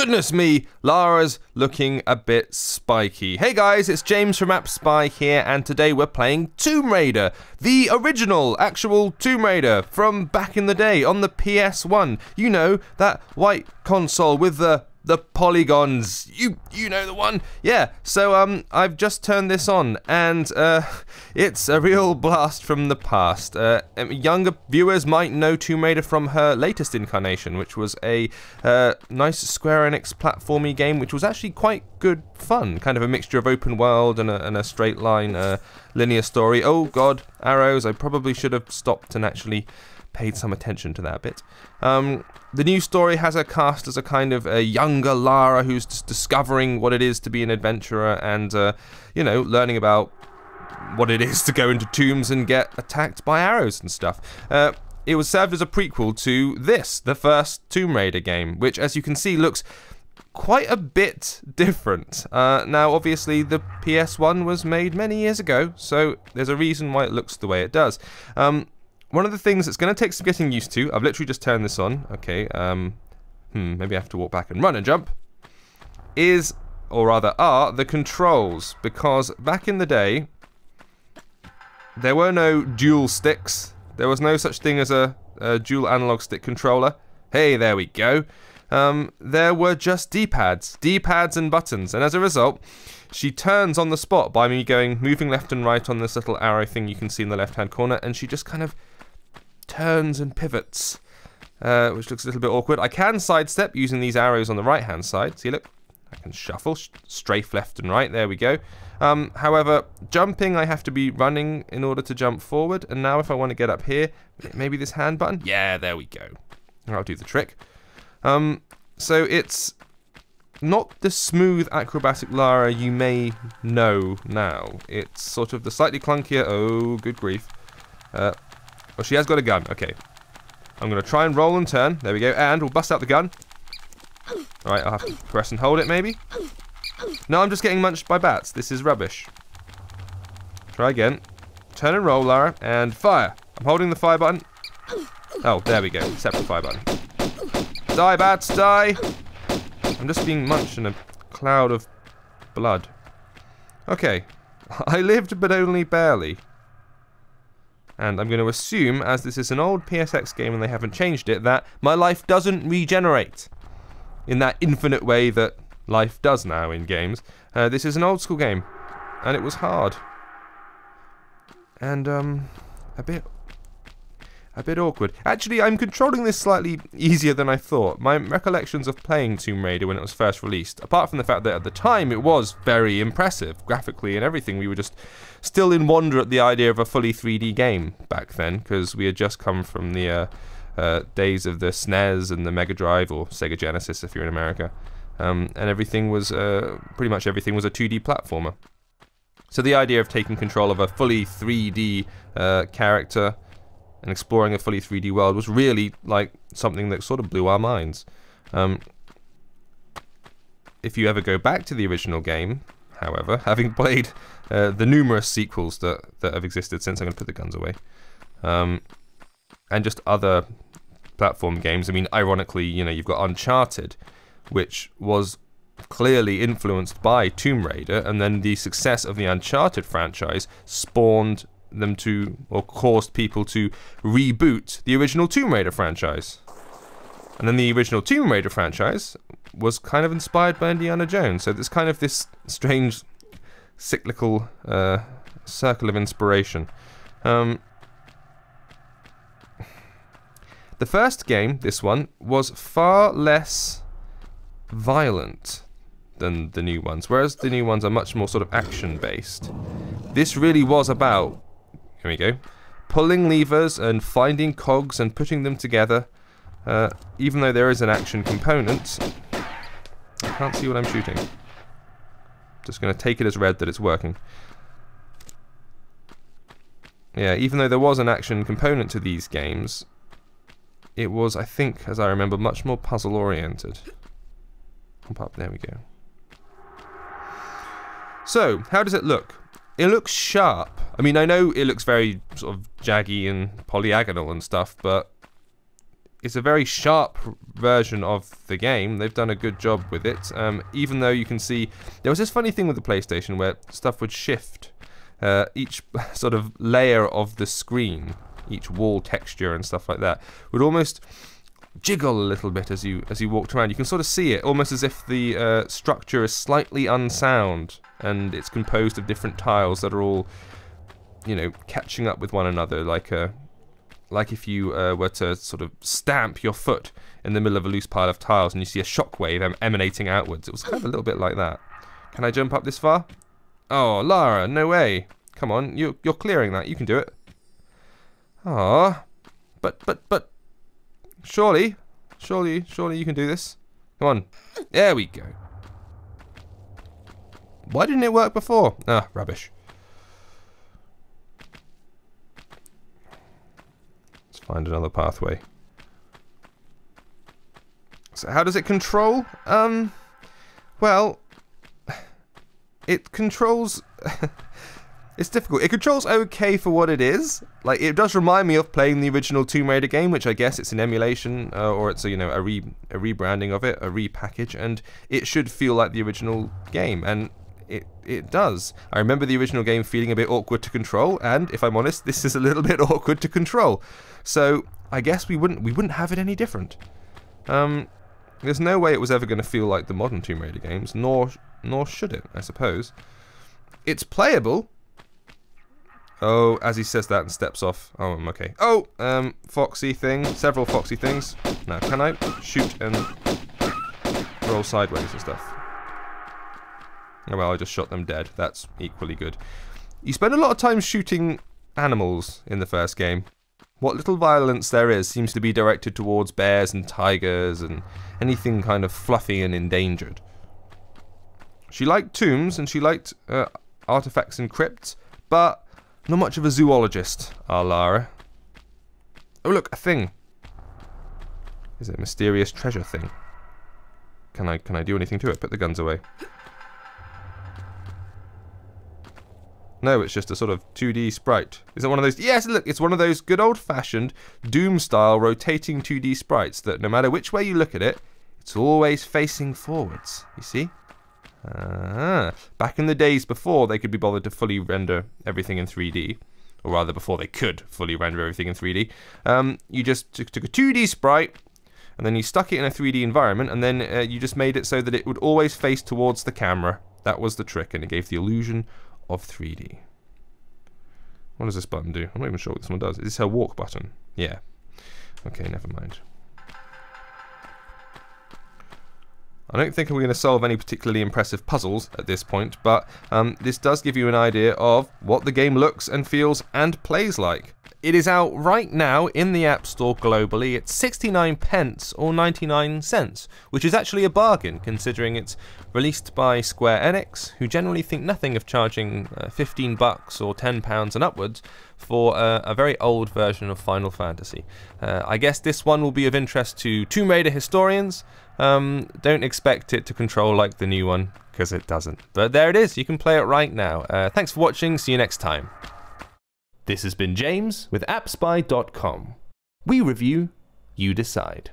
goodness me, Lara's looking a bit spiky. Hey guys, it's James from AppSpy here, and today we're playing Tomb Raider, the original, actual Tomb Raider from back in the day on the PS1. You know, that white console with the polygons. You know the one. Yeah, so I've just turned this on, and it's a real blast from the past. Younger viewers might know Tomb Raider from her latest incarnation, which was a nice Square Enix platformy game, which was actually quite good fun. Kind of a mixture of open world and a straight line linear story. Oh god, arrows. I probably should have stopped and actually paid some attention to that bit. The new story has her cast as a kind of a younger Lara who's just discovering what it is to be an adventurer and, you know, learning about what it is to go into tombs and get attacked by arrows and stuff. It was served as a prequel to this, the first Tomb Raider game, which, as you can see, looks quite a bit different. Now, obviously, the PS1 was made many years ago, so there's a reason why it looks the way it does. One of the things that's going to take some getting used to, I've literally just turned this on, okay, maybe I have to walk back and run and jump, is, or rather are, the controls, because back in the day, there were no dual sticks, there was no such thing as a dual analog stick controller. Hey, there we go. There were just D-pads and buttons, and as a result, she turns on the spot by me moving left and right on this little arrow thing you can see in the left-hand corner, and she just kind of turns and pivots, which looks a little bit awkward. I can sidestep using these arrows on the right-hand side. See, look, I can shuffle, strafe left and right. There we go. However, jumping, I have to be running in order to jump forward. And now, if I want to get up here, maybe this hand button. Yeah, there we go. I'll do the trick. So it's not the smooth acrobatic Lara you may know now. It's sort of the slightly clunkier. Oh, good grief. Well, she has got a gun. Okay. I'm going to try and roll and turn. There we go. And we'll bust out the gun. Alright, I'll have to press and hold it, maybe. No, I'm just getting munched by bats. This is rubbish. Try again. Turn and roll, Lara. And fire. I'm holding the fire button. Oh, there we go. Separate fire button. Die, bats, die! I'm just being munched in a cloud of blood. Okay. I lived, but only barely. And I'm going to assume, as this is an old PSX game and they haven't changed it, that my life doesn't regenerate in that infinite way that life does now in games. This is an old school game, and it was hard. And, a bit awkward. Actually, I'm controlling this slightly easier than I thought. My recollections of playing Tomb Raider when it was first released, apart from the fact that at the time it was very impressive, graphically and everything, we were just still in wonder at the idea of a fully 3D game back then, because we had just come from the days of the SNES and the Mega Drive, or Sega Genesis if you're in America, and everything was, pretty much everything was a 2D platformer. So the idea of taking control of a fully 3D character and exploring a fully 3D world was really like something that sort of blew our minds. If you ever go back to the original game, however, having played the numerous sequels that have existed since, I'm going to put the guns away, and just other platform games, I mean, ironically, you know, you've got Uncharted, which was clearly influenced by Tomb Raider, and then the success of the Uncharted franchise spawned them to, or caused people to reboot the original Tomb Raider franchise. And then the original Tomb Raider franchise was kind of inspired by Indiana Jones, so there's kind of this strange cyclical circle of inspiration. The first game, this one, was far less violent than the new ones, whereas the new ones are much more sort of action-based. This really was about, here we go, pulling levers and finding cogs and putting them together. Even though there is an action component, I can't see what I'm shooting. Just going to take it as read that it's working. Yeah, even though there was an action component to these games, it was, I think, as I remember, much more puzzle-oriented. Hop up, there we go. So, how does it look? It looks sharp. I mean, I know it looks very sort of jaggy and polyagonal and stuff, but it's a very sharp version of the game. They've done a good job with it. Even though you can see, there was this funny thing with the PlayStation where stuff would shift. Each sort of layer of the screen, each wall texture and stuff like that, would almost jiggle a little bit as you walked around. You can sort of see it, almost as if the structure is slightly unsound, and it's composed of different tiles that are all, you know, catching up with one another, like if you were to sort of stamp your foot in the middle of a loose pile of tiles and you see a shockwave emanating outwards. It was kind of a little bit like that. Can I jump up this far? Oh, Lara, no way. Come on, you're clearing that. You can do it. Ah, but surely you can do this. Come on. There we go. Why didn't it work before? Ah, rubbish. Let's find another pathway. So how does it control? Well, it controls... It's difficult. It controls okay for what it is. Like, it does remind me of playing the original Tomb Raider game, which I guess it's an emulation, or it's a, you know, a rebranding of it, a repackage, and it should feel like the original game, and it does. I remember the original game feeling a bit awkward to control, and if I'm honest, this is a little bit awkward to control. So I guess we wouldn't have it any different. There's no way it was ever going to feel like the modern Tomb Raider games, nor should it, I suppose. It's playable. Oh, as he says that and steps off. Oh, okay. Oh, foxy thing. Several foxy things. Now, can I shoot and roll sideways and stuff? Oh, well, I just shot them dead. That's equally good. You spend a lot of time shooting animals in the first game. What little violence there is seems to be directed towards bears and tigers and anything kind of fluffy and endangered. She liked tombs and she liked artifacts and crypts, but not much of a zoologist, our Lara. Oh look, a thing. Is it a mysterious treasure thing? Can I do anything to it? Put the guns away. No, it's just a sort of 2D sprite. Is it one of those? Yes, look, it's one of those good old-fashioned Doom-style rotating 2D sprites that no matter which way you look at it, it's always facing forwards. You see? Back in the days before they could be bothered to fully render everything in 3D, or rather before they could fully render everything in 3D, you just took a 2D sprite and then you stuck it in a 3D environment, and then you just made it so that it would always face towards the camera. That was the trick, and it gave the illusion of 3D. What does this button do? I'm not even sure what this one does. Is this her walk button? Yeah. Okay, never mind. I don't think we're going to solve any particularly impressive puzzles at this point, but this does give you an idea of what the game looks and feels and plays like. It is out right now in the App Store globally. It's 69p or 99 cents, which is actually a bargain considering it's released by Square Enix, who generally think nothing of charging $15 or £10 and upwards for a very old version of Final Fantasy. I guess this one will be of interest to Tomb Raider historians. Don't expect it to control like the new one, because it doesn't. But there it is, you can play it right now. Thanks for watching, see you next time. This has been James with AppSpy.com. We review, you decide.